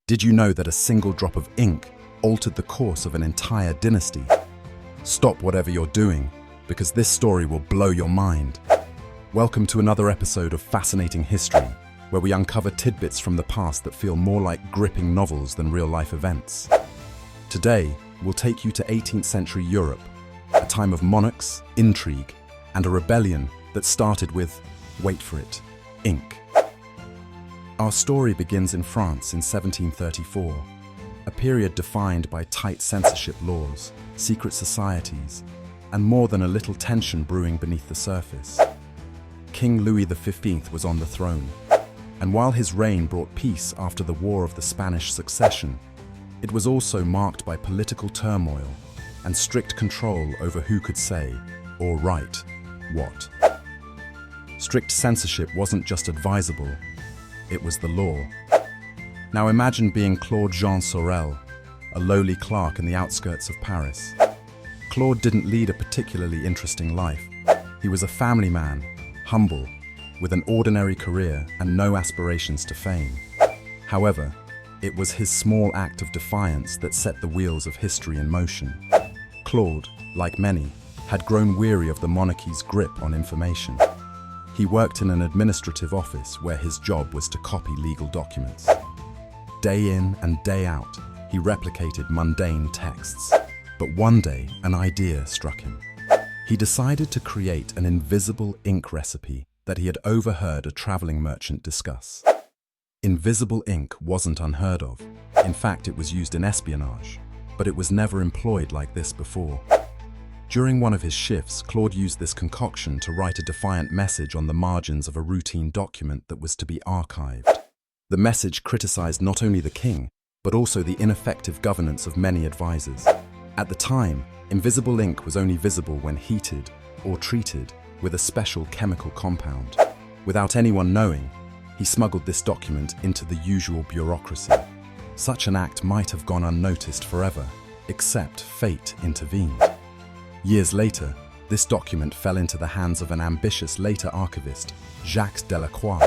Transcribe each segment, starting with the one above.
Did you know that a single drop of ink altered the course of an entire dynasty? Stop whatever you're doing, because this story will blow your mind. Welcome to another episode of Fascinating History, where we uncover tidbits from the past that feel more like gripping novels than real-life events. Today, we'll take you to 18th century Europe, a time of monarchs, intrigue, and a rebellion that started with, wait for it, ink. Our story begins in France in 1734, a period defined by tight censorship laws, secret societies, and more than a little tension brewing beneath the surface. King Louis XV was on the throne, and while his reign brought peace after the War of the Spanish Succession, it was also marked by political turmoil and strict control over who could say or write what. Strict censorship wasn't just advisable, it was the law. Now imagine being Claude Jean Sorel, a lowly clerk in the outskirts of Paris. Claude didn't lead a particularly interesting life. He was a family man, humble, with an ordinary career and no aspirations to fame. However, it was his small act of defiance that set the wheels of history in motion. Claude, like many, had grown weary of the monarchy's grip on information. He worked in an administrative office where his job was to copy legal documents. Day in and day out, he replicated mundane texts. But one day, an idea struck him. He decided to create an invisible ink recipe that he had overheard a traveling merchant discuss. Invisible ink wasn't unheard of. In fact, it was used in espionage, but it was never employed like this before. During one of his shifts, Claude used this concoction to write a defiant message on the margins of a routine document that was to be archived. The message criticized not only the king, but also the ineffective governance of many advisors. At the time, invisible ink was only visible when heated or treated with a special chemical compound. Without anyone knowing, he smuggled this document into the usual bureaucracy. Such an act might have gone unnoticed forever, except fate intervened. Years later, this document fell into the hands of an ambitious later archivist, Jacques Delacroix.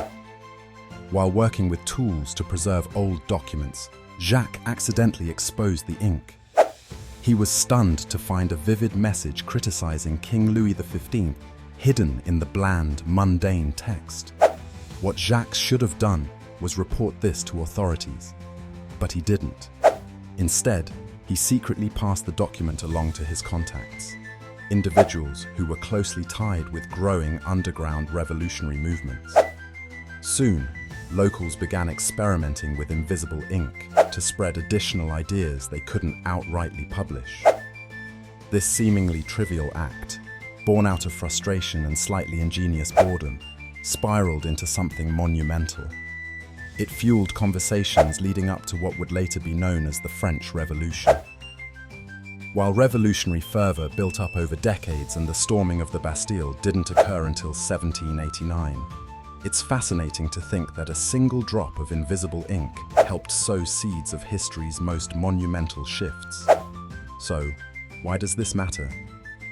While working with tools to preserve old documents, Jacques accidentally exposed the ink. He was stunned to find a vivid message criticizing King Louis XV hidden in the bland, mundane text. What Jacques should have done was report this to authorities, but he didn't. Instead, he secretly passed the document along to his contacts, individuals who were closely tied with growing underground revolutionary movements. Soon, locals began experimenting with invisible ink to spread additional ideas they couldn't outrightly publish. This seemingly trivial act, born out of frustration and slightly ingenious boredom, spiraled into something monumental. It fueled conversations leading up to what would later be known as the French Revolution. While revolutionary fervor built up over decades and the storming of the Bastille didn't occur until 1789, it's fascinating to think that a single drop of invisible ink helped sow seeds of history's most monumental shifts. So, why does this matter?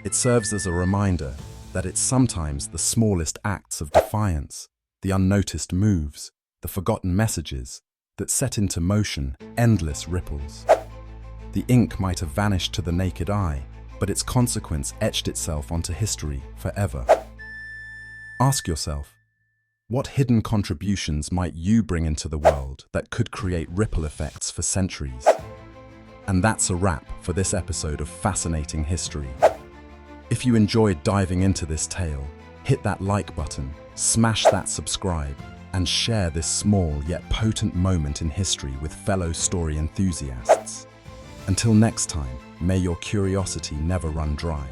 It serves as a reminder that it's sometimes the smallest acts of defiance, the unnoticed moves, the forgotten messages, that set into motion endless ripples. The ink might have vanished to the naked eye, but its consequence etched itself onto history forever. Ask yourself, what hidden contributions might you bring into the world that could create ripple effects for centuries? And that's a wrap for this episode of Fascinating History. If you enjoyed diving into this tale, hit that like button, smash that subscribe, and share this small yet potent moment in history with fellow story enthusiasts. Until next time, may your curiosity never run dry.